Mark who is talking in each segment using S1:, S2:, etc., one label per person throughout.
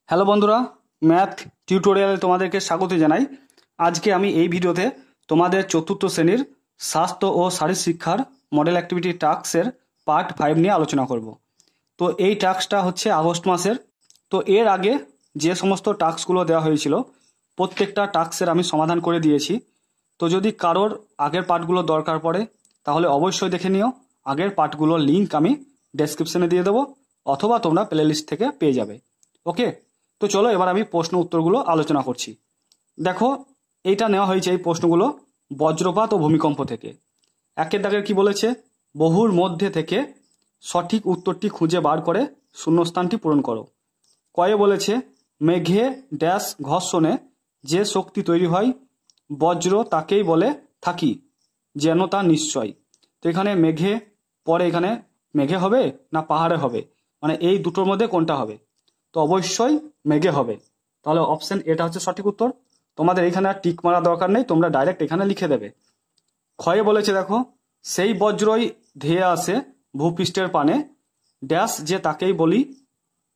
S1: Hello বন্ধুরা, math টিউটোরিয়ালে তোমাদেরকে স্বাগত জানাই। আজকে আমি এই ভিডিওতে তোমাদের চতুর্থ শ্রেণীর স্বাস্থ্য ও শারীর শিক্ষার মডেল অ্যাক্টিভিটি টাস্কের পার্ট 5 নিয়ে আলোচনা করব। তো এই টাস্কটা হচ্ছে আগস্ট মাসের। তো এর আগে যে সমস্ত টাস্কগুলো দেওয়া হয়েছিল প্রত্যেকটা টাস্কের আমি সমাধান করে দিয়েছি। তো যদি কারোর আগের পার্টগুলো দরকার পড়ে তাহলে অবশ্যই দেখে নিও। আগের পার্টগুলোর লিঙ্ক আমি ডেসক্রিপশনে দিয়ে দেবো, অথবা তোমরা প্লেলিস্ট থেকে পেয়ে যাবে। ওকে, তো চলো এবার আমি প্রশ্ন উত্তরগুলো আলোচনা করছি। দেখো, এইটা নেওয়া হয়েছে এই প্রশ্নগুলো বজ্রপাত ও ভূমিকম্প থেকে। একের দাগের কি বলেছে, বহুর মধ্যে থেকে সঠিক উত্তরটি খুঁজে বার করে শূন্যস্থানটি পূরণ করো। কয়ে বলেছে, মেঘে ড্যাশ ঘর্ষণে যে শক্তি তৈরি হয় বজ্র তাকেই বলে থাকি যেন তা নিশ্চয়। তো এখানে মেঘে, পরে এখানে মেঘে হবে না পাহাড়ে হবে, মানে এই দুটোর মধ্যে কোনটা হবে? তো অবশ্যই মেঘে হবে। তাহলে অপশন এটা হচ্ছে সঠিক উত্তর। তোমাদের এখানে আর টিক মারা দরকার নেই, তোমরা ডাইরেক্ট এখানে লিখে দেবে। ক্ষয়ে বলেছে, দেখো, সেই বজ্রই ধেয়ে আসে ভূপৃষ্ঠের পানে ড্যাশ যে তাকেই বলি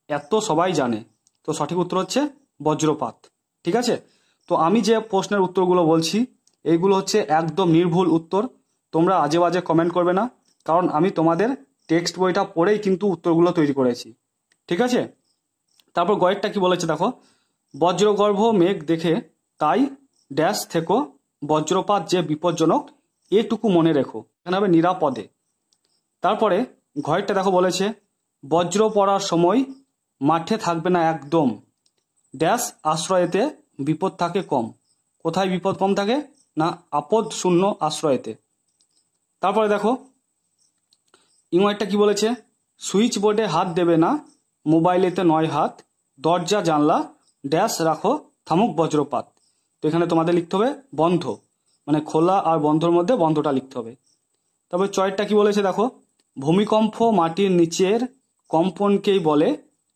S1: এত সবাই জানে। তো সঠিক উত্তর হচ্ছে বজ্রপাত। ঠিক আছে, তো আমি যে প্রশ্নের উত্তরগুলো বলছি এইগুলো হচ্ছে একদম নির্ভুল উত্তর। তোমরা আজে বাজে কমেন্ট করবে না, কারণ আমি তোমাদের টেক্সট বইটা পড়েই কিন্তু উত্তরগুলো তৈরি করেছি। ঠিক আছে, তারপর গয়েরটা কি বলেছে, দেখো, বজ্রগর্ভ মেঘ দেখে তাই ড্যাশ থেকো বজ্রপাত যে বিপজ্জনক এটুকু মনে রেখো। এখানে হবে নিরাপদে। তারপরে ঘয়েরটা দেখো বলেছে, বজ্র পড়ার সময় মাঠে থাকবে না একদম ড্যাশ আশ্রয়েতে বিপদ থাকে কম। কোথায় বিপদ কম থাকে? না আপদ শূন্য আশ্রয়েতে। তারপরে দেখো ইংরেজটা কি বলেছে, সুইচ বোর্ডে হাত দেবে না মোবাইলেতে নয় হাত দরজা জানলা ড্যাশ রাখো থামুক বজ্রপাত। তো এখানে তোমাদের লিখতে হবে বন্ধ, মানে খোলা আর বন্ধর মধ্যে বন্ধটা লিখতে হবে। তবে চয়েরটা কি বলেছে, দেখো, ভূমিকম্প মাটির নিচের কম্পনকেই বলে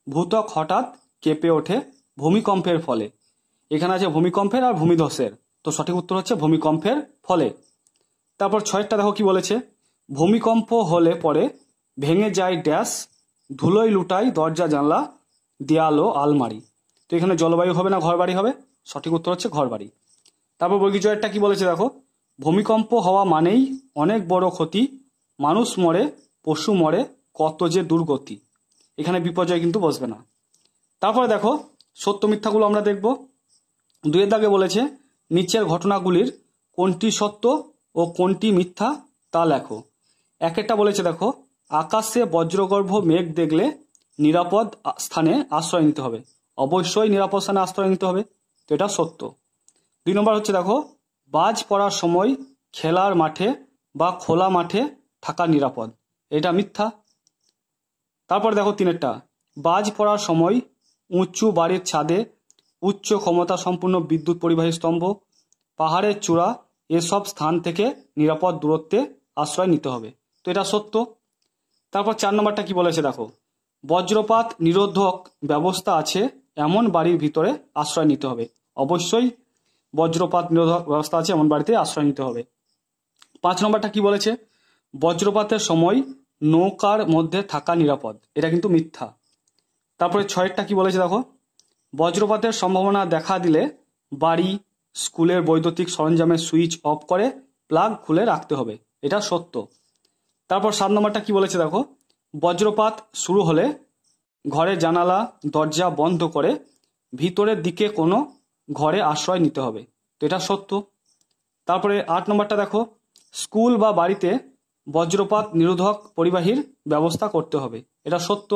S1: ভূত্বক হঠাৎ কেঁপে ওঠে ভূমিকম্পের ফলে। এখানে আছে ভূমিকম্পের আর ভূমিধসের, তো সঠিক উত্তর হচ্ছে ভূমিকম্পের ফলে। তারপর ছয়েরটা দেখো কি বলেছে, ভূমিকম্প হলে পরে ভেঙে যায় ড্যাশ ধুলোয় লুটাই দরজা জানলা দেয়ালো আলমারি। তো এখানে জলবায়ু হবে না ঘরবাড়ি হবে? সঠিক উত্তর হচ্ছে ঘরবাড়ি। তারপর বর্গীজয়েরটা কি বলেছে, দেখো, ভূমিকম্প হওয়া মানেই অনেক বড় ক্ষতি মানুষ মরে পশু মরে কত যে দুর্গতি। এখানে বিপর্যয় কিন্তু বসবে না। তারপরে দেখো সত্য মিথ্যাগুলো আমরা দেখব। দুয়ের দাগে বলেছে, নিচের ঘটনাগুলির কোনটি সত্য ও কোনটি মিথ্যা তা লেখো। একটা বলেছে, দেখো, আকাশে বজ্রগর্ভ মেঘ দেখলে নিরাপদ স্থানে আশ্রয় নিতে হবে। অবশ্যই নিরাপদ স্থানে আশ্রয় নিতে হবে, তো এটা সত্য। 2 নম্বর হচ্ছে, দেখো, বাজ পড়ার সময় খেলার মাঠে বা খোলা মাঠে থাকা নিরাপদ। এটা মিথ্যা। তারপর দেখো 3-এরটা, বাজ পড়ার সময় উঁচু বাড়ির ছাদে উচ্চ ক্ষমতা সম্পূর্ণ বিদ্যুৎ পরিবাহী স্তম্ভ পাহাড়ের চূড়া এসব স্থান থেকে নিরাপদ দূরত্বে আশ্রয় নিতে হবে। তো এটা সত্য। তারপর 4 নম্বরটা কি বলেছে, দেখো, বজ্রপাত নিরোধক ব্যবস্থা আছে এমন বাড়ির ভিতরে আশ্রয় নিতে হবে। অবশ্যই বজ্রপাত নিরোধক ব্যবস্থা আছে এমন বাড়িতে আশ্রয় নিতে হবে। 5 নম্বরটা কি বলেছে, বজ্রপাতের সময় নৌকার মধ্যে থাকা নিরাপদ। এটা কিন্তু মিথ্যা। তারপরে 6-এরটা কি বলেছে, দেখো, বজ্রপাতের সম্ভাবনা দেখা দিলে বাড়ি স্কুলের বৈদ্যুতিক সরঞ্জামের সুইচ অফ করে প্লাগ খুলে রাখতে হবে। এটা সত্য। তারপর 7 নম্বরটা কি বলেছে, দেখো, বজ্রপাত শুরু হলে ঘরের জানালা দরজা বন্ধ করে ভিতরের দিকে কোনো ঘরে আশ্রয় নিতে হবে। তো এটা সত্য। তারপরে 8 নম্বরটা দেখো, স্কুল বা বাড়িতে বজ্রপাত নিরোধক পরিবাহীর ব্যবস্থা করতে হবে। এটা সত্য।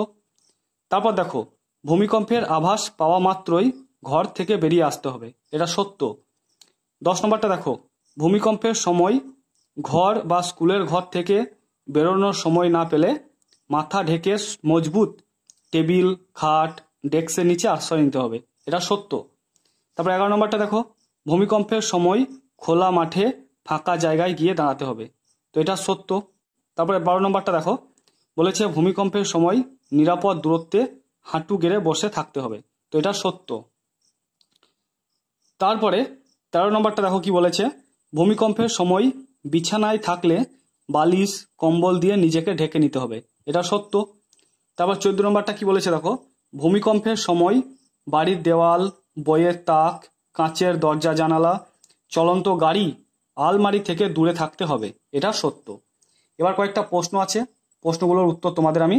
S1: তারপর দেখো, ভূমিকম্পের আভাস পাওয়া মাত্রই ঘর থেকে বেরিয়ে আসতে হবে। এটা সত্য। 10 নম্বরটা দেখো, ভূমিকম্পের সময় ঘর বা স্কুলের ঘর থেকে বেরোনোর সময় না পেলে মাথা ঢেকে মজবুত টেবিল খাট ডেস্কের নিচে আশ্রয় নিতে হবে। এটা সত্য। তারপর 11 নম্বরটা দেখো, ভূমিকম্পের সময় খোলা মাঠে ফাঁকা জায়গায় গিয়ে দাঁড়াতে হবে। তো এটা সত্য। তারপরে 12 নম্বরটা দেখো, বলেছে ভূমিকম্পের সময় নিরাপদ দূরত্বে হাঁটু গেড়ে বসে থাকতে হবে। তো এটা সত্য। তারপরে 13 নম্বরটা দেখো কি বলেছে, ভূমিকম্পের সময় বিছানায় থাকলে বালিশ কম্বল দিয়ে নিজেকে ঢেকে নিতে হবে। এটা সত্য। তারপর 14 নম্বরটা কি বলেছে, দেখো, ভূমিকম্পের সময় বাড়ির দেওয়াল, বইয়ের তাক, কাঁচের দরজা জানালা, চলন্ত গাড়ি, আলমারি থেকে দূরে থাকতে হবে, এটা সত্য। এবার কয়েকটা প্রশ্ন আছে, প্রশ্নগুলোর উত্তর তোমাদের আমি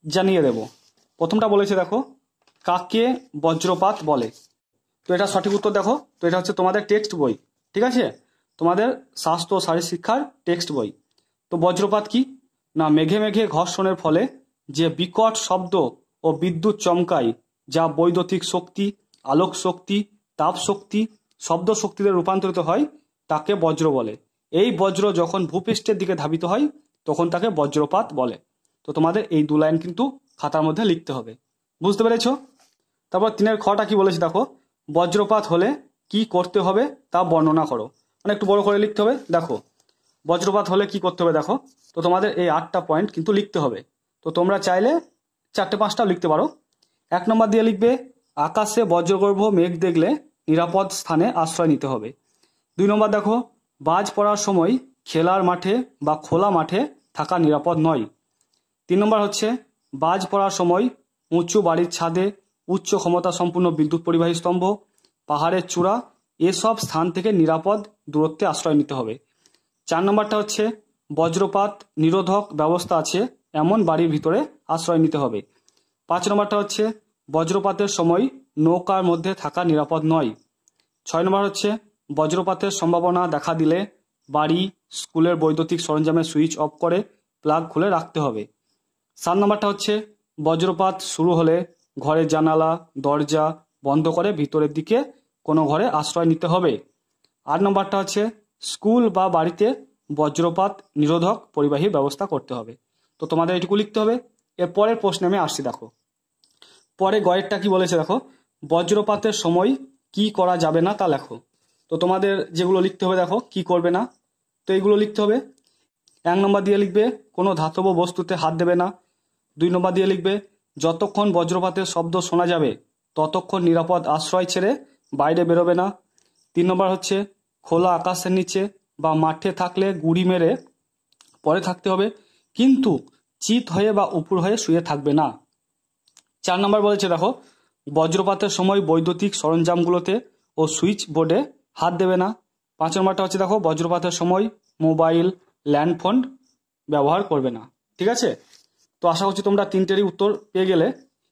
S1: জানিয়ে দেব। প্রথমটা বলেছে দেখো, কাকে বজ্রপাত বলে? তো এটা সঠিক উত্তর দেখো, তো এটা হচ্ছে তোমাদের টেক্সট বই, ঠিক আছে, তোমাদের স্বাস্থ্য ও শারীর শিক্ষার টেক্সট বই। তো বজ্রপাত কি না, মেঘে মেঘে ঘর্ষণের ফলে যে বিকট শব্দ ও বিদ্যুৎ চমকায়, যা বৈদ্যুতিক শক্তি, আলোক শক্তি, তাপ শক্তি, শব্দ শক্তিতে রূপান্তরিত হয়, তাকে বজ্র বলে। এই বজ্র যখন ভূপৃষ্ঠের দিকে ধাবিত হয় তখন তাকে বজ্রপাত বলে। তো তোমাদের এই 2 লাইন কিন্তু খাতার মধ্যে লিখতে হবে, বুঝতে পেরেছো? তারপর 3-এর খটা কি বলেছে দেখো, বজ্রপাত হলে কি করতে হবে তা বর্ণনা করো। মানে একটু বড় করে লিখতে হবে। দেখো বজ্রপাত হলে কি করতে হবে দেখো, তো তোমাদের এই 8টা পয়েন্ট কিন্তু লিখতে হবে। তো তোমরা চাইলে 4-5টাও লিখতে পারো। 1 নম্বর দিয়ে লিখবে, আকাশে বজ্রগর্ভ মেঘ দেখলে নিরাপদ স্থানে আশ্রয় নিতে হবে। 2 নম্বর দেখো, বাজ পড়ার সময় খেলার মাঠে বা খোলা মাঠে থাকা নিরাপদ নয়। 3 নম্বর হচ্ছে, বাজ পড়ার সময় উঁচু বাড়ির ছাদে, উচ্চ ক্ষমতা সম্পূর্ণ বিদ্যুৎ পরিবাহী স্তম্ভ, পাহাড়ের চূড়া, এসব স্থান থেকে নিরাপদ দূরত্বে আশ্রয় নিতে হবে। 4 নম্বরটা হচ্ছে, বজ্রপাত নিরোধক ব্যবস্থা আছে এমন বাড়ির ভিতরে আশ্রয় নিতে হবে। 5 নম্বরটা হচ্ছে, বজ্রপাতের সময় নৌকার মধ্যে থাকা নিরাপদ নয়। 6 নম্বর হচ্ছে, বজ্রপাতের সম্ভাবনা দেখা দিলে বাড়ি, স্কুলের বৈদ্যুতিক সরঞ্জামের সুইচ অফ করে প্লাগ খুলে রাখতে হবে। 7 নম্বরটা হচ্ছে, বজ্রপাত শুরু হলে ঘরের জানালা দরজা বন্ধ করে ভিতরের দিকে কোনো ঘরে আশ্রয় নিতে হবে। 8 নম্বরটা হচ্ছে, স্কুল বা বাড়িতে বজ্রপাত নিরোধক পরিবাহী ব্যবস্থা করতে হবে। তো তোমাদের এটুকু লিখতে হবে। এর পরের প্রশ্নে আমি আসছি। দেখো পরে গয়েরটা কি বলেছে দেখো, বজ্রপাতের সময় কি করা যাবে না তা লেখো। তো তোমাদের যেগুলো লিখতে হবে দেখো, কি করবে না, তো এইগুলো লিখতে হবে। 1 নম্বর দিয়ে লিখবে, কোনো ধাতব বস্তুতে হাত দেবে না। 2 নম্বর দিয়ে লিখবে, যতক্ষণ বজ্রপাতের শব্দ শোনা যাবে ততক্ষণ নিরাপদ আশ্রয় ছেড়ে বাইরে বেরোবে না। 3 নম্বর হচ্ছে, খোলা আকাশের নিচে বা মাঠে থাকলে গুঁড়ি মেরে পরে থাকতে হবে, কিন্তু চিত হয়ে বা উপর হয়ে শুয়ে থাকবে না। 4 নম্বর বলেছে দেখো, বজ্রপাতের সময় বৈদ্যুতিক সরঞ্জামগুলোতে ও সুইচ বোর্ডে হাত দেবে না। 5 নম্বরটা হচ্ছে দেখো, বজ্রপাতের সময় মোবাইল ল্যান্ডফোন ব্যবহার করবে না। ঠিক আছে, তো আশা করছি তোমরা 3টেরই উত্তর পেয়ে গেলে।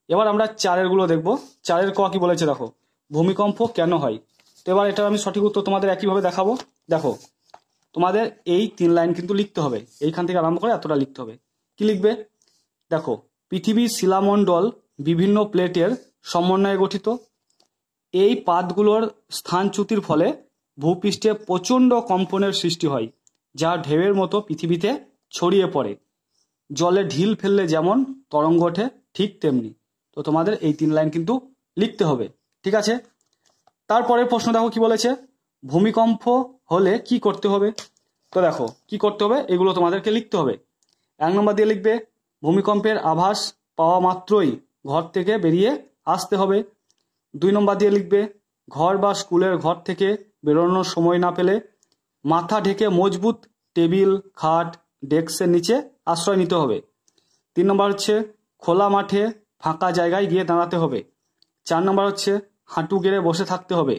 S1: এবার আমরা 4-এর গুলো দেখবো। 4-এর ক কি বলেছে দেখো, ভূমিকম্প কেন হয়? তো এবার এটা আমি সঠিক উত্তর তোমাদের একইভাবে দেখাবো। দেখো তোমাদের এই 3 লাইন কিন্তু লিখতে হবে, এইখান থেকে আরম্ভ করে এতটা লিখতে হবে। কি লিখবে দেখো, পৃথিবীর শিলামণ্ডল বিভিন্ন প্লেটের সমন্বয়ে গঠিত। এই পাতগুলোর স্থানচ্যুতির ফলে ভূপৃষ্ঠে প্রচণ্ড কম্পনের সৃষ্টি হয়, যা ঢেউয়ের মতো পৃথিবীতে ছড়িয়ে পড়ে। জলে ঢিল ফেললে যেমন তরঙ্গ ওঠে ঠিক তেমনি। তো তোমাদের এই 3 লাইন কিন্তু লিখতে হবে, ঠিক আছে। তারপরে প্রশ্ন দেখো কি বলেছে, ভূমিকম্প হলে কি করতে হবে? তো দেখো কি করতে হবে, এগুলো তোমাদেরকে লিখতে হবে। 1 নম্বর দিয়ে লিখবে, ভূমিকম্পের আভাস পাওয়া মাত্রই ঘর থেকে বেরিয়ে আসতে হবে। 2 নম্বর দিয়ে লিখবে, ঘর বা স্কুলের ঘর থেকে বেরোনোর সময় না পেলে মাথা ঢেকে মজবুত টেবিল খাট ডেস্কের নিচে আশ্রয় নিতে হবে। 3 নম্বর হচ্ছে, খোলা মাঠে ফাঁকা জায়গায় গিয়ে দাঁড়াতে হবে। 4 নম্বর হচ্ছে, হাঁটু গেড়ে বসে থাকতে হবে।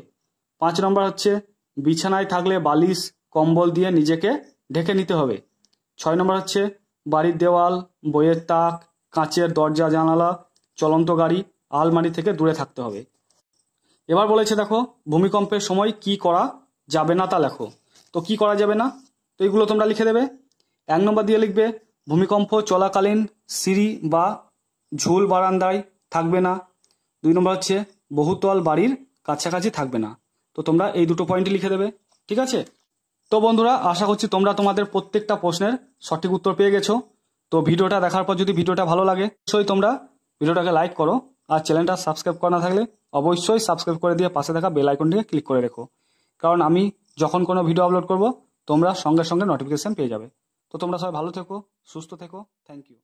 S1: 5 নম্বর হচ্ছে, বিছানায় থাকলে বালিশ কম্বল দিয়ে নিজেকে ঢেকে নিতে হবে। 6 নম্বর হচ্ছে, বাড়ির দেওয়াল বইয়ের তাক কাঁচের দরজা জানালা চলন্ত গাড়ি আলমারি থেকে দূরে থাকতে হবে। এবার বলেছে দেখো, ভূমিকম্পের সময় কি করা যাবে না তা লেখো। তো কি করা যাবে না, তো এগুলো তোমরা লিখে দেবে। 1 নম্বর দিয়ে লিখবে, ভূমিকম্প চলাকালীন সিঁড়ি বা ঝুল বারান্দায় থাকবে না। 2 নম্বর হচ্ছে, বহুতল বাড়ির কাছাকাছি থাকবে না। তো তোমরা এই 2টো পয়েন্টই লিখে দেবে, ঠিক আছে। তো বন্ধুরা, আশা করছি তোমরা তোমাদের প্রত্যেকটা প্রশ্নের সঠিক উত্তর পেয়ে গেছো। তো ভিডিওটা দেখার পর যদি ভিডিওটা ভালো লাগে অবশ্যই তোমরা ভিডিওটাকে লাইক করো, আর চ্যানেলটা সাবস্ক্রাইব করা না থাকলে অবশ্যই সাবস্ক্রাইব করে দিয়ে পাশে থাকা বেল আইকনটিকে ক্লিক করে রেখো, কারণ আমি যখন কোনো ভিডিও আপলোড করব তোমরা সঙ্গে সঙ্গে নোটিফিকেশন পেয়ে যাবে। তো তোমরা সবাই ভালো থেকো, সুস্থ থেকো, থ্যাংক ইউ।